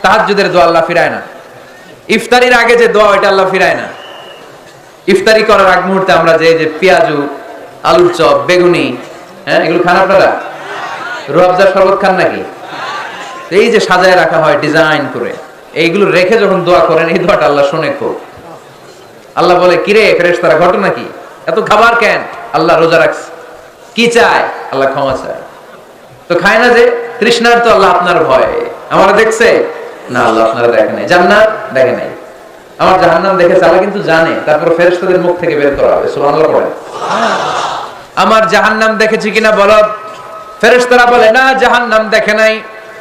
তাহাজ্জুদের দোয়া আল্লাহ ফিরায় না। ইফতারির আগে যে দোয়া ওইটা আল্লাহ ফিরায় না। ইফতারি করার আগ মুহূর্তে আমরা যে পেঁয়াজু, আলুর চপ, বেগুনি, এগুলো খান আপনারা? রুয়াবজার শরবত খান নাকি? এই যে সাজায় রাখা হয় ডিজাইন করে, এইগুলো রেখে যখন দোয়া করেন, এই দোয়াটা আল্লাহ শুনে খুব। আল্লাহ বলে, কিরে ফেরেশতারা, ঘটনা কি? এত খাবার কেন? আল্লাহ রোজা রাখছে। কি চায়? আল্লাহ ক্ষমা চায়। তো খায় না যে তৃষ্ণার, তো আল্লাহ আপনার ভয়। আমারা দেখছে না, আল্লাহ আপনারা দেখে নাই। জান্নাত দেখে নাই, আমার জাহান্নাম দেখেছে, আল্লাহ কিন্তু জানে। তারপর ফেরেশতাদের মুখ থেকে বের করা হবে, সুবহানাল্লাহ পড়ে। আমার জাহান্নাম দেখেছি কিনা বলো। ফেরেশতারা বলে, না জাহান্নাম দেখে নাই।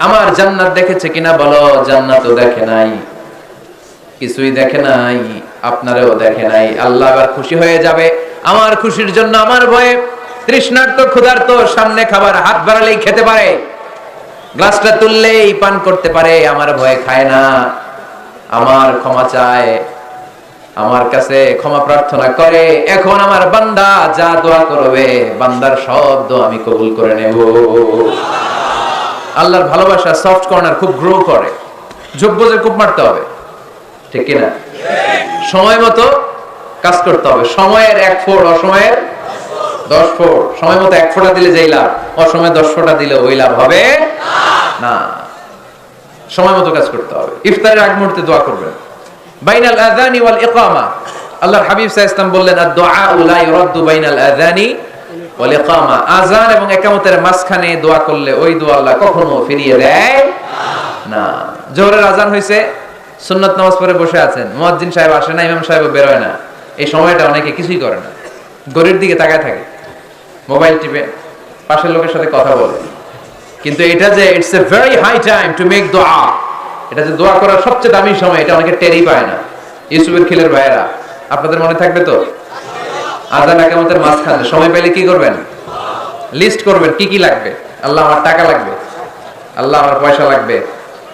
আমার জান্নাত দেখেছে কিনা বলো। জান্নাতও দেখে নাই, কিছুই দেখে নাই, আপনারও দেখে নাই। আল্লাহ আবার খুশি হয়ে যাবে। আমার খুশির জন্য, আমার ভয়ে তৃষ্ণার্ত ক্ষুধার্ত সামনে খাবার হাত বাড়ালেই খেতে পারে, গ্লাসটা তুললেই পান করতে পারে, আমার ভয়ে খায় না। আমার ক্ষমা চায়, আমার কাছে ক্ষমা প্রার্থনা করে। এখন আমার বান্দা যা দোয়া করবে, বান্দার সব দোয়া আমি কবুল করে নেব। আল্লাহর ভালোবাসা সফট কর্নার খুব গ্রো করে, যোগ্যদের খুব মারতে হবে, ঠিক কিনা? সময় মতো কাজ করতে হবে। সময়ের 1 ফোঁট, অসময়ের 10 ফোঁট। সময় মতো 1 ফোঁটা দিলে যেই লাভ, অসময়ে 10 ফোঁটা দিলে ওই লাভ হবে না। সময় মতো কাজ করতে হবে। ইফতারের আগ মুহূর্তে দোয়া করবেন। বাইনাল আযানি ওয়াল ইকামা, আল্লাহর হাবিব সাল্লাল্লাহু আলাইহি ওয়াসাল্লাম বললেন, আদ-দুআ লা ইউরাদ্দু বাইনাল আযানি ওয়াল ইকামা। আযান এবং ইকামতের মাঝখানে দোয়া করলে ওই দোয়া আল্লাহ কখনো ফিরিয়ে দেয় না। জোহরের আযান হইছে, সুন্নাত নামাজ পড়ে বসে আছেন, মুয়াজ্জিন সাহেব আসে না, ইমাম সাহেব বের হয় না। এই সময়টা অনেকে কিছুই করে না, ঘড়ির দিকে তাকায় থাকে, মোবাইল টিপে, পাশের লোকের সাথে কথা বলে। কিন্তু এটা যে it's a very high time to make দোয়া, এটা যে দোয়া করার সবচেয়ে দামি সময়, এটা অনেকে টেরই পায় না। ইউসুফের খিলের ভাইয়েরা, আপনাদের মনে থাকবে তো? আযান ইকামতের মাঝখানে সময় পেলে কি করবেন? লিস্ট করবেন কি কি লাগবে। আল্লাহ আমার টাকা লাগবে, আল্লাহ আমার পয়সা লাগবে,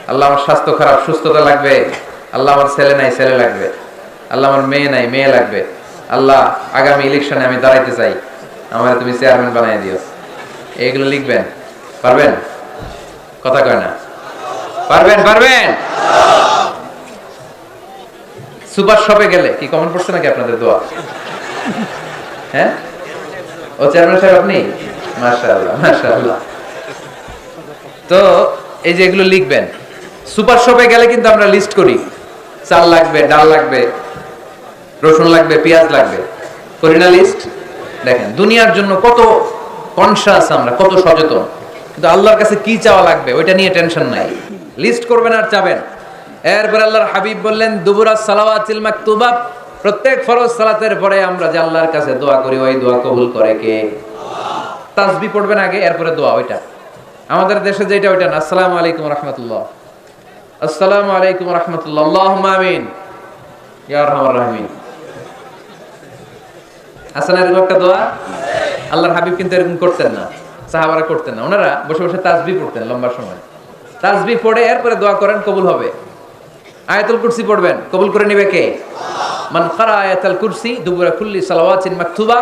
আল্লাহ আমার স্বাস্থ্য খারাপ, সুস্থতা লাগবে, আল্লাহ আমার ছেলে নাই, ছেলে লাগবে, আল্লাহ আমার মেয়ে নাই, মেয়ে লাগবে, আল্লাহ আগামী ইলেকশনে আমি দাঁড়াইতে চাই, আমার তুমি চেয়ারম্যান বানাই দিও। এইগুলো লিখবেন। পারবেন? কথা কয় না। পারবেন? পারবেন? সুপার শপে গেলে কি কমন পড়ছে নাকি আপনাদের দোয়া? হ্যাঁ, ও চেয়ারম্যান সাহেব আপনি? মাশাআল্লাহ, মাশাআল্লাহ। তো এই যে এগুলো লিখবেন। সুপার শপে গেলে কিন্তু আমরা লিস্ট করি, চাল লাগবে, ডাল লাগবে, রসুন লাগবে, পেঁয়াজ লাগবে, করি না লিস্ট? দেখেন দুনিয়ার জন্য কত কনশাস আমরা, কত সচেতন, কিন্তু আল্লাহর কাছে কি চাওয়া লাগবে ওইটা নিয়ে টেনশন নাই। লিস্ট করবেন আর চাবেন। এরপর আল্লাহর হাবিব বললেন, দুবুরাস সালাওয়াতিল মাকতুবা, প্রত্যেক ফরজ সালাতের পরে আমরা যে আল্লাহর কাছে দোয়া করি, ওই দোয়া কবুল করে কে? তাসবিহ পড়বেন আগে, এরপরে দোয়া। ওইটা আমাদের দেশে যেটা, ওইটা না। আসসালামু আলাইকুম রাহমাতুল্লাহ, আসসালামু আলাইকুম রাহমাতুল্লাহ, আল্লাহুম্মা আমিন ইয়া আরহামার রাহিমিন। আসলে এরকম একটা দোয়া আল্লাহর হাবিব কিন্তু এরকম করতেন না, সাহাবারা করতেন না। ওনারা বসে বসে তাসবিহ পড়তেন লম্বা সময়। তাসবিহ পড়ে এরপরে দোয়া করেন, কবুল হবে। আয়াতুল কুরসি পড়বেন, কবুল করে নেবে কে? মান ক্বারা আয়াতুল কুরসি দুবুরা কুল্লি সালাওয়াতিন মাকতুবা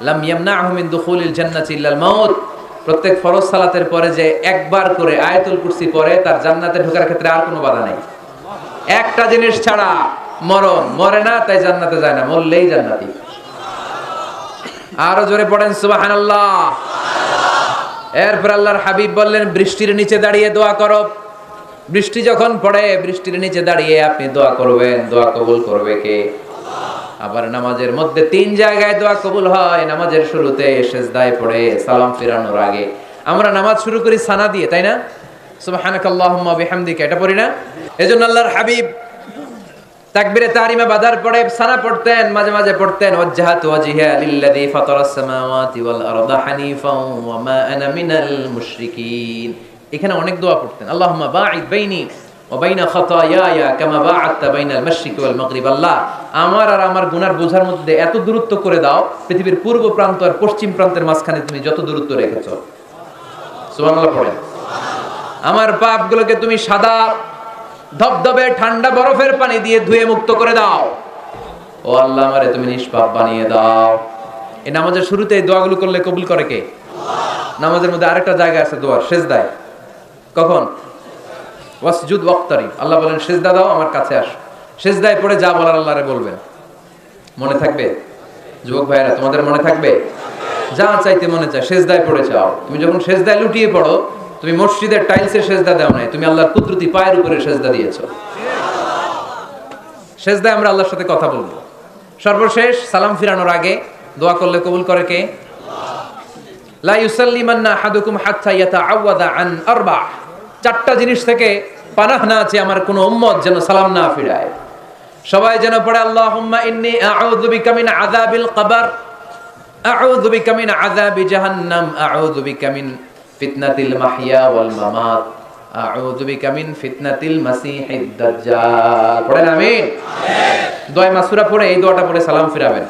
লাম ইয়ামনাহু মিন দুখুলিল জান্নাতি ইল্লাল মাউত। প্রত্যেক ফরজ সালাতের পরে যে একবার করে আয়াতুল কুরসি পড়ে, তার জান্নাতে ঢোকার ক্ষেত্রে আর কোনো বাধা নাই। একটা জিনিস ছাড়া, মরণ। মরে না তাই জান্নাতে যায় না, মরলেই জান্নাতি। আরো জোরে পড়েন সুবহানাল্লাহ। এরপর আল্লাহর হাবিব বললেন, বৃষ্টির নিচে দাঁড়িয়ে দোয়া করো। বৃষ্টি যখন পড়ে, বৃষ্টির নিচে দাঁড়িয়ে আপনি দোয়া করবেন, দোয়া কবুল করবে কে? আবার নামাজের মধ্যে 3 জায়গায় দোয়া কবুল হয়। নামাজের শুরুতে, সিজদায় পড়ে, সালাম ফিরানোর আগে। আমরা নামাজ শুরু করি সানা দিয়ে, তাই না? সুবহানাকাল্লাহুম্মা বিহামদিকা, এটা পড়ি না? এজন্য আল্লাহর হাবিব তাকবীরে তাহরিমা বাঁধার পরে সানা পড়তেন, মাঝে মাঝে পড়তেন, ওয়াজহাতু ওয়াজহিয়া লিল্লাযী ফাতারাস সামাওয়াতি ওয়াল আরদা হানিফাও ওয়া মা আনা মিনাল মুশরিকিন। এখানে অনেক দোয়া পড়তেন। আল্লাহুম্মা বাঈদ বাইনি ওয়া বাইনা খাতায়ায়া কামা বাআদতা বাইনাল মাশরিকি ওয়াল মাগরিব। আল্লাহ, আমার আর আমার গুনার বোঝার মধ্যে এত দূরত্ব করে দাও, পৃথিবীর পূর্ব প্রান্ত আর পশ্চিম প্রান্তের মাঝখানে তুমি যত দূরত্ব রেখেছো। সুবহানাল্লাহ পড়েন। আমার পাপগুলোকে তুমি সাদা ধবধবে ঠান্ডা বরফের পানি দিয়ে ধুয়ে মুক্ত করে দাও। ও আল্লাহ, আমারে তুমি নিষ্পাপ বানিয়ে দাও। এই নামাজের শুরুতে এই দোয়াগুলো করলে কবুল করে কে? নামাজের মধ্যে আরেকটা জায়গা আছে দোয়ার, সিজদায়। কখন? ওয়াসজুদ ওয়াক্তারিব, আল্লাহ বলেন সিজদা দাও, আমার কাছে আসো। সিজদায় পড়ে যা বলার আল্লাহরে বলবেন। মনে থাকবে যুবক ভাইরা, তোমাদের মনে থাকবে? যা চাইতে মনে চায় সিজদায় পড়ে চাও। তুমি যখন সিজদায় লুটিয়ে পড়ো, তুমি মসজিদের টাইলসে সিজদা দাও নাই, তুমি আল্লাহর কুদরতি পায়ের উপরে সিজদা দিয়েছো। সিজদায় আমরা আল্লাহর সাথে কথা বলবো। সর্বশেষ সালাম ফিরানোর আগে দোয়া করলে কবুল করে কে? লা ইউসাল্লিমান্না আহাদুকুম হাত্তা ইয়াতাআওয়াদা আন আরবা', চারটা জিনিস থেকে পানাহ না আছে আমার কোন উম্মত যেন সালাম না ফিরায়। সবাই যেন পড়ে আল্লাহুম্মা ইন্নী আউযু বিকা মিন আযাবিল কবর, আউযু বিকা মিন আযাবি জাহান্নাম, আউযু বিকা মিন ফিতনাতিল মাহইয়া ওয়াল মামাত, আউযু বিকা মিন ফিতনাতিল মাসিহিদ দাজ্জাল। পড়েন আমিন। দোয়া মাসুরা পড়ে এই দোয়াটা পড়ে সালাম ফিরাবেন।